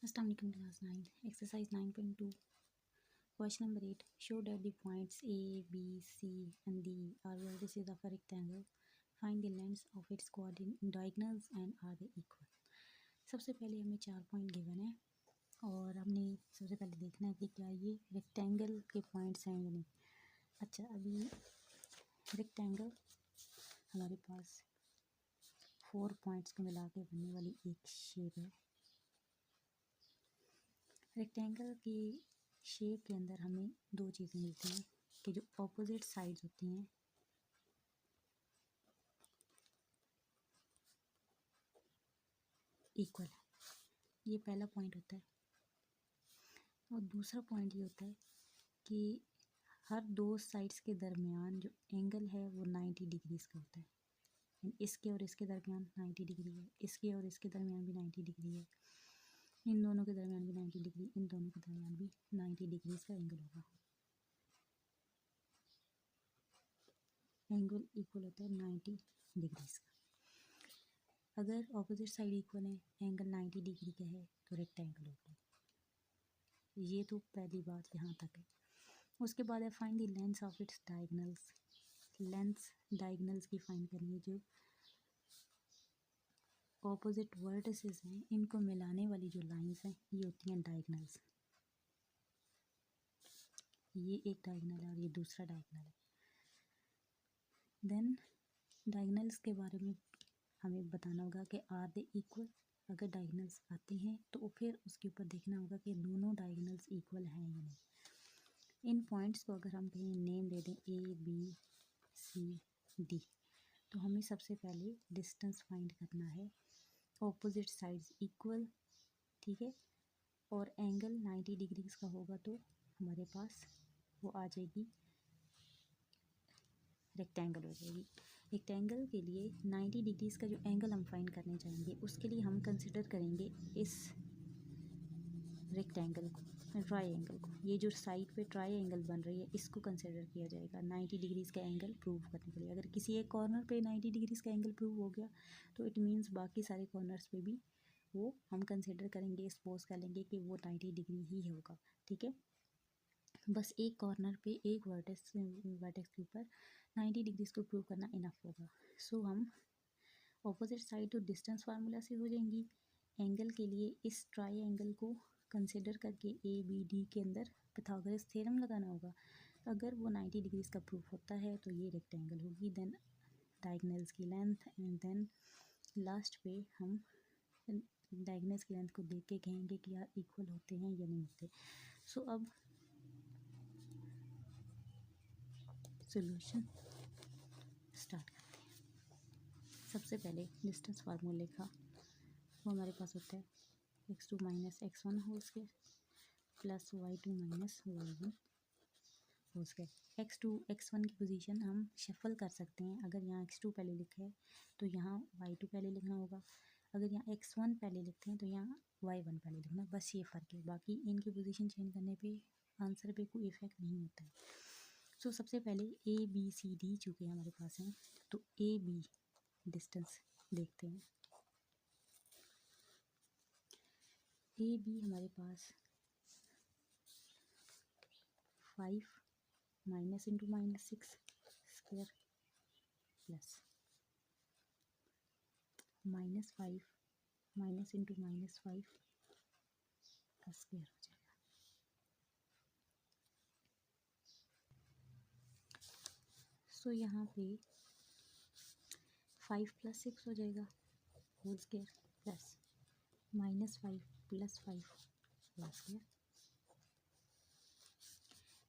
अस्सलाम वालेकुम class 9 exercise 9.2 question number 8 show that the points A B C and D are vertices of a rectangle find the lengths of its diagonals and are they equal। सबसे पहले हमें 4 point given है और हमने सबसे पहले देखना है कि क्या ये रेक्टेंगल के पॉइंट्स हैं या नहीं। अच्छा, अभी रेक्टेंगल हमारे पास 4 पॉइंट्स को मिला के बनने वाली एक शेप है। रेक्टेंगल की शेप के अंदर हमें दो चीज़ें मिलती हैं कि जो ऑपोजिट साइड्स होती हैं इक्वल है, ये पहला पॉइंट होता है। और दूसरा पॉइंट ये होता है कि हर दो साइड्स के दरमियान जो एंगल है वो 90 डिग्रीज़ का होता है। इसके और इसके दरमियान 90 डिग्री है, इसके और इसके दरमियान भी 90 डिग्री है, इन दोनों के दरमियान भी 90 डिग्री, इन दोनों के दरमियान भी 90 डिग्रीज़ का एंगल होगा। एंगल इक्वल होता है 90 डिग्रीज़ का। अगर ऑपोजिट साइड इक्वल है, एंगल 90 डिग्री का है तो रेक्टेंगल होगा। ये तो पहली बात यहाँ तक है। उसके बाद है find the length of its diagonals. Lengths diagonals की फाइंड करनी है। जो ऑपोजिट वर्टिसेस हैं इनको मिलाने वाली जो लाइंस हैं ये होती हैं डायगोनल्स। ये एक डायगोनल है और ये दूसरा डायगोनल है। देन डायगोनल्स के बारे में हमें बताना होगा कि आर दे इक्वल। अगर डायगोनल्स आते हैं तो फिर उसके ऊपर देखना होगा कि दोनों डायगोनल्स इक्वल हैं या नहीं। इन पॉइंट्स को अगर हम कहीं नेम दे दें A B C D तो हमें सबसे पहले डिस्टेंस फाइंड करना है। ऑपोजिट साइड्स इक्वल, ठीक है, और एंगल 90 डिग्रीज़ का होगा तो हमारे पास वो आ जाएगी, रेक्टेंगल हो जाएगी। रेक्टेंगल के लिए 90 डिग्रीज़ का जो एंगल हम फाइंड करने चाहेंगे उसके लिए हम कंसिडर करेंगे इस रेक्टेंगल को, ट्रायंगल को। ये जो साइड पे ट्रायंगल बन रही है इसको कंसिडर किया जाएगा 90 डिग्रीज़ का एंगल प्रूव करने के लिए। अगर किसी एक कॉर्नर पे 90 डिग्रीज़ का एंगल प्रूव हो गया तो इट मीन्स बाकी सारे कॉर्नर्स पे भी वो हम कंसिडर करेंगे, सपोज कर लेंगे कि वो 90 डिग्री ही होगा, ठीक है। बस एक कॉर्नर पे एक वर्टेक्स के ऊपर 90 डिग्रीज़ को प्रूव करना इनफ होगा। सो हम ऑपोजिट साइड तो डिस्टेंस फार्मूला से हो जाएंगी। एंगल के लिए इस ट्रायंगल को कंसिडर करके ABD के अंदर पाइथागोरस थ्योरम लगाना होगा। अगर वो 90 डिग्रीज़ का प्रूफ होता है तो ये रेक्टेंगल होगी। देन डायगोनल्स की लेंथ एंड देन लास्ट पे हम डायगोनल्स की लेंथ को देख के कहेंगे कि यार इक्वल होते हैं या नहीं होते। सो अब सॉल्यूशन स्टार्ट करते हैं। सबसे पहले डिस्टेंस फार्मूले का वो हमारे पास होता है x2 minus x1 whole square plus y2 minus y1 whole square. x2 x1 की पोजीशन हम शफल कर सकते हैं। अगर यहाँ x2 पहले लिखा है तो यहाँ y2 पहले लिखना होगा। अगर यहाँ x1 पहले लिखते हैं तो यहाँ y1 पहले लिखना, बस ये फ़र्क है। बाकी इनकी पोजीशन चेंज करने पे आंसर पे कोई इफ़ेक्ट नहीं होता है। सो सबसे पहले ABCD चूँकि हमारे पास हैं तो AB डिस्टेंस देखते हैं। AB हमारे पास 5 minus into minus 6 square plus -5 minus into -5 का स्क्वायर हो जाएगा। सो यहाँ पे 5 प्लस 6 हो जाएगा whole square plus -5 plus 5 whole square.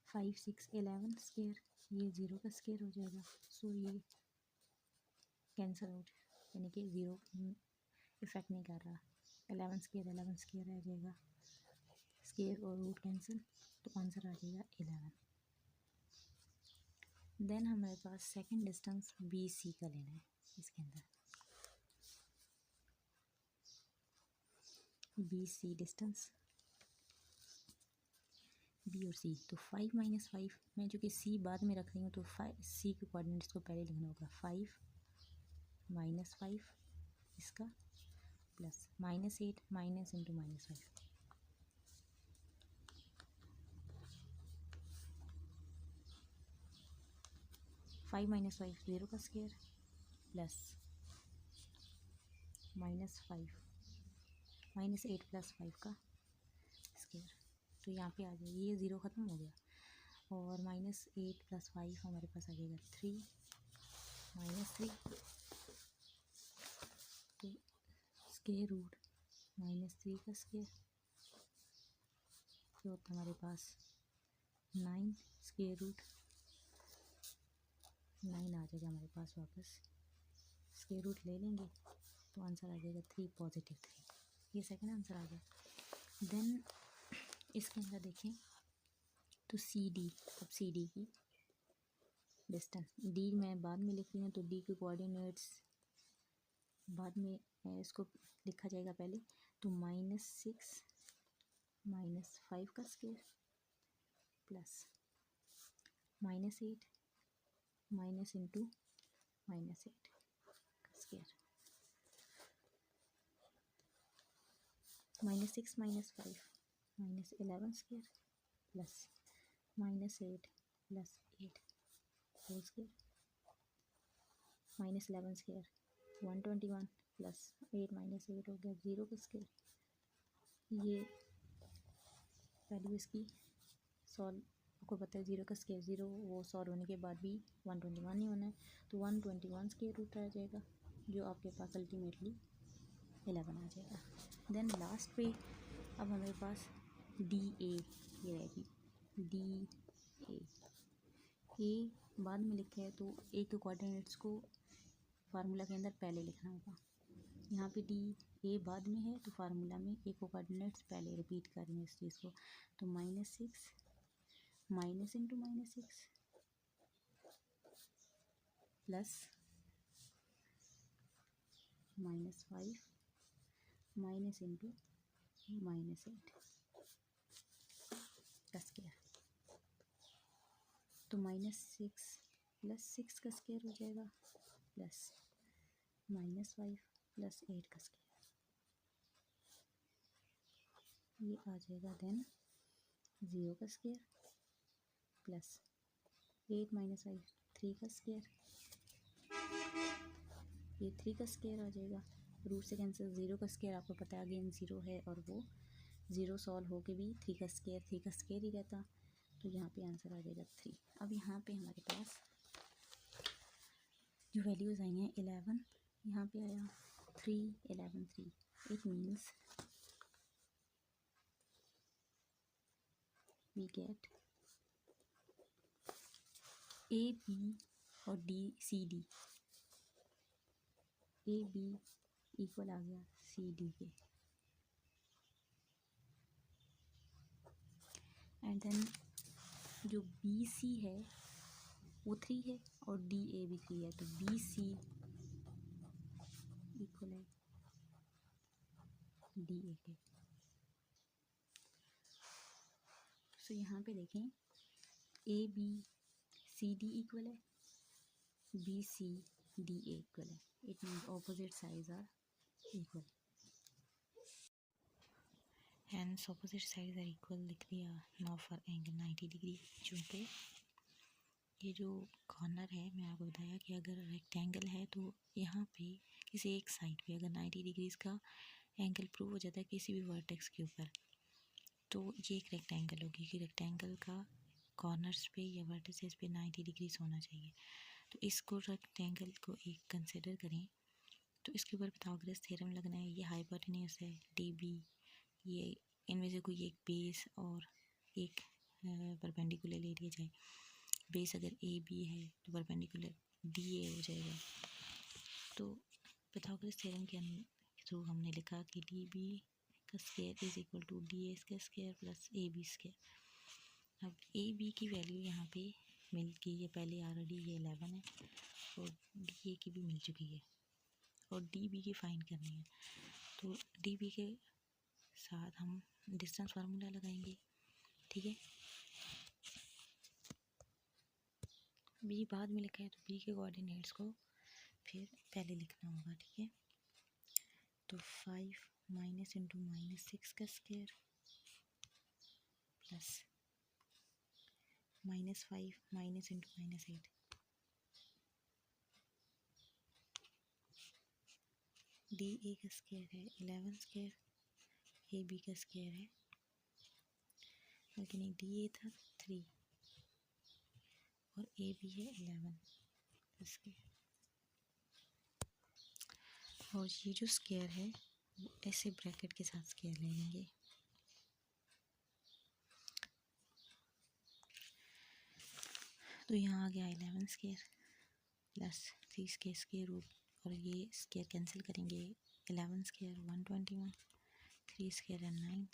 5 6 11 square, ये 0 का स्क्वायर हो जाएगा। सो ये कैंसिल आउट, यानी कि 0 इफेक्ट नहीं कर रहा। 11 स्क्वायर रह जाएगा, स्क्वायर और रूट कैंसिल, तो आंसर आ जाएगा 11। देन हमारे पास सेकंड डिस्टेंस BC का लेना है। इसके अंदर BC डिस्टेंस B और C, तो 5 माइनस 5, मैं जो कि C बाद में रख रही हूँ तो 5 C के कोऑर्डिनेट्स को पहले लिखना होगा। 5 माइनस 5 इसका प्लस -8 माइनस इंटू -5 5 माइनस 5 0 का स्क्वायर प्लस -5 -8 + 5 का स्क्वायर। तो यहाँ पे आ जाएगी, ये 0 ख़त्म हो गया और -8 + 5 हमारे पास आ जाएगा 3 -3 तो स्क्वायर रूट -3 का स्क्वायर जो होता है हमारे पास 9 स्क्वायर रूट 9 आ जाएगा हमारे पास वापस। स्क्वायर रूट ले लेंगे तो आंसर आ जाएगा 3 +3। ये सेकंड आंसर आ गया। देन इसके अंदर देखें तो सी डी, अब सी डी की डिस्टेंस, डी मैं बाद में लिख रही हूँ तो डी के कोऑर्डिनेट्स बाद में इसको लिखा जाएगा पहले। तो -6 -5 का स्क्वायर प्लस -8 माइनस इंटू -8 का square -6 -5 -11 square plus -8 + 8 whole square -11 square 121 plus 8 -8 हो गया 0 का स्क्वायर। ये वैल्यू इसकी सॉल्व, आपको पता है 0 का स्क्वायर 0, वो सॉल्व होने के बाद भी 121 ही होना है। तो 121 स्क्वायर रूट आ जाएगा जो आपके पास अल्टीमेटली 11 आ जाएगा। देन लास्ट पे अब हमारे पास डी ए ये रहेगी, डी ए बाद में लिखा है तो ए के कोऑर्डिनेट्स को फार्मूला के अंदर पहले लिखना होगा। यहाँ पे डी ए बाद में है तो फार्मूला में ए को कोऑर्डिनेट्स पहले रिपीट कर रही हूँ इस चीज़ को। तो -6 minus into -6 plus -5 minus into -8 का स्क्वायर। तो -6 + 6 का स्क्वायर हो जाएगा प्लस -5 + 8 का स्क्वायर। ये आ जाएगा देन 0 का स्क्वायर प्लस 8 - 5 3 का स्क्वायर। ये 3 का स्क्वायर आ जाएगा, रूट से कैंसिल। 0 का स्क्वायर आपको पता है अगेन 0 है और वो 0 सॉल्व होके भी 3 का स्क्वायर ही रहता। तो यहाँ पे आंसर आ जाएगा 3। अब यहाँ पे हमारे पास जो वैल्यूज़ आई हैं 11, यहाँ पे आया 3 11 3। It means we get A B और D C D, A B equal आ गया सी डी के। एंड देन जो बी सी है वो 3 है और डी ए भी 3 है, तो बी सी इक्वल है डी ए के। सो यहाँ पे देखें A B C D equal है, B C D A equal है। It means opposite sides are equal. Hence opposite sides are equal लिख दिया। नाउ फॉर एंगल 90 डिग्री। चूँकि ये जो कॉर्नर है मैं आपको बताया कि अगर रेक्टेंगल है तो यहाँ पे किसी एक साइड पे अगर 90 डिग्रीज़ का एंगल प्रूव हो जाता है किसी भी वर्टेक्स के ऊपर, तो ये एक रेक्टेंगल होगी कि रेक्टेंगल का कॉर्नर्स पे या वर्टिसेस पे 90 डिग्रीज होना चाहिए। तो इसको रेक्टेंगल को एक कंसिडर करें तो इसके ऊपर पिथागोरस थ्योरम लगना है। ये हाइपोटेन्यूज है डी बी, ये इनमें से कोई एक बेस और एक परपेंडिकुलर ले लिया जाए। बेस अगर ए बी है तो परपेंडिकुलर डी ए हो जाएगा। तो पिथागोरस थ्योरम के थ्रू हमने लिखा कि डी बी का square is equal to D A का square plus A B square. अब ए बी की वैल्यू यहाँ पे मिल गई है, पहले ऑलरेडी ये 11 है और डी ए की भी मिल चुकी है और डी बी की फाइंड करनी है। तो डी बी के साथ हम डिस्टेंस फार्मूला लगाएंगे, ठीक है। बी बाद में लिखा है तो बी के कोऑर्डिनेट्स को फिर पहले लिखना होगा, ठीक है। तो 5 माइनस इंटू -6 का square plus -5 minus into -8 D A का स्क्वायर है 11 स्क्वायर, ए बी का स्क्वायर है, लेकिन डी ए था 3 और ए बी है 11 स्क्वायर। और ये जो स्क्वायर है वो ऐसे ब्रैकेट के साथ स्क्वायर ले लेंगे। तो यहाँ आ गया 11 square plus 3 square square root, और ये स्क्वायर कैंसिल करेंगे। 11 स्क्वायर 121, 3 स्क्वायर है 9,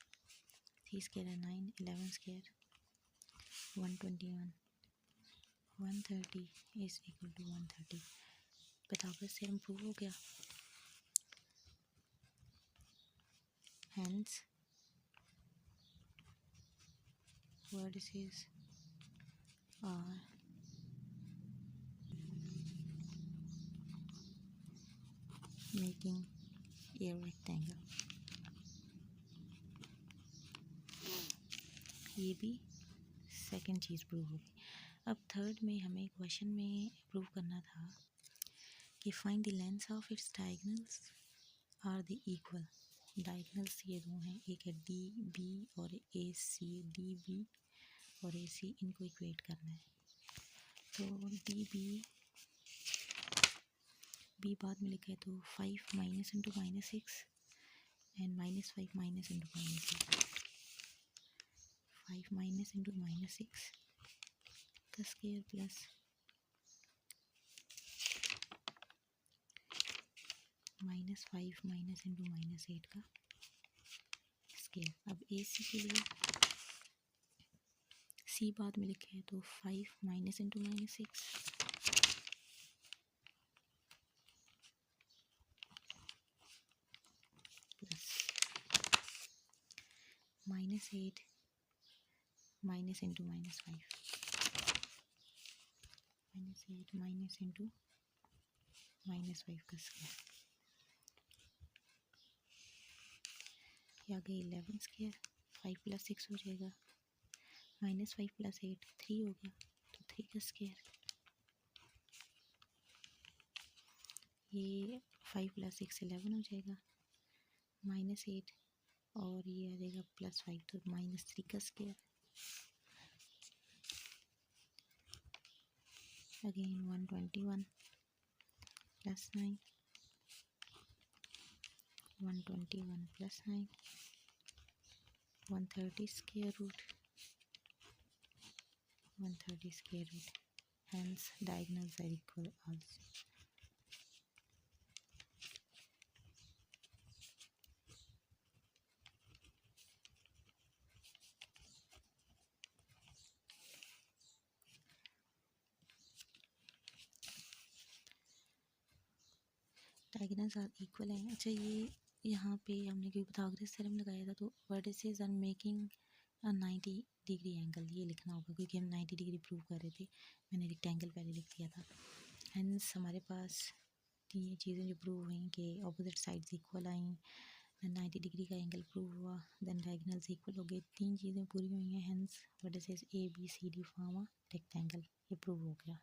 3 स्क्वायर है 9, 11 square 121, 130 is equal to 130। Pythagoras theorem prove हो गया। Hence vertices are making a rectangle। ये भी सेकंड चीज़ प्रूव हो गई। अब थर्ड में हमें क्वेश्चन में प्रूव करना था कि find the length of its diagonals are the equal. Diagonals ये दो हैं, एक है डी बी और ए सी। डी बी और ए सी इनको इक्वेट करना है। तो डी बी बाद में लिखा है तो 5 minus into minus 6 and -5 minus into minus 6। 5 minus into minus 6 का square plus -5 minus into minus 8 का स्क्वायर। अब ए सी के लिए सी बाद में लिखे हैं तो 5 minus into minus 6 plus -8 minus into -5, -8 minus into -5 का स्क्वायर। ये आ गई 11 स्क्वायर, 5 प्लस 6 हो जाएगा, -5 प्लस 8 3 हो गया, तो 3 का स्क्वायर। ये 5 प्लस 6 11 हो जाएगा, -8 और ये आ जाएगा +5 तो -3 का square. Again 121 plus 9, 121 plus 9, 130 square root, 130 square root. Hence diagonals are equal also। Diagonals are equal हैं। अच्छा, ये यहाँ पे हमने क्योंकि पाइथागोरस थ्योरम लगाया था तो vertices are making 90 degree angle, ये लिखना होगा क्योंकि हम 90 डिग्री प्रूव कर रहे थे। मैंने रेक्टेंगल पहले लिख दिया था। हेंस हमारे पास ये चीज़ें जो प्रूव हुई कि ऑपोजिट साइड्स इक्वल आई, 90 डिग्री का एंगल प्रूव हुआ, देन डायगोनल्स इक्वल हो गए, 3 चीज़ें पूरी हुई हैं। Hence vertices A B C D form a rectangle, ये प्रूव हो गया।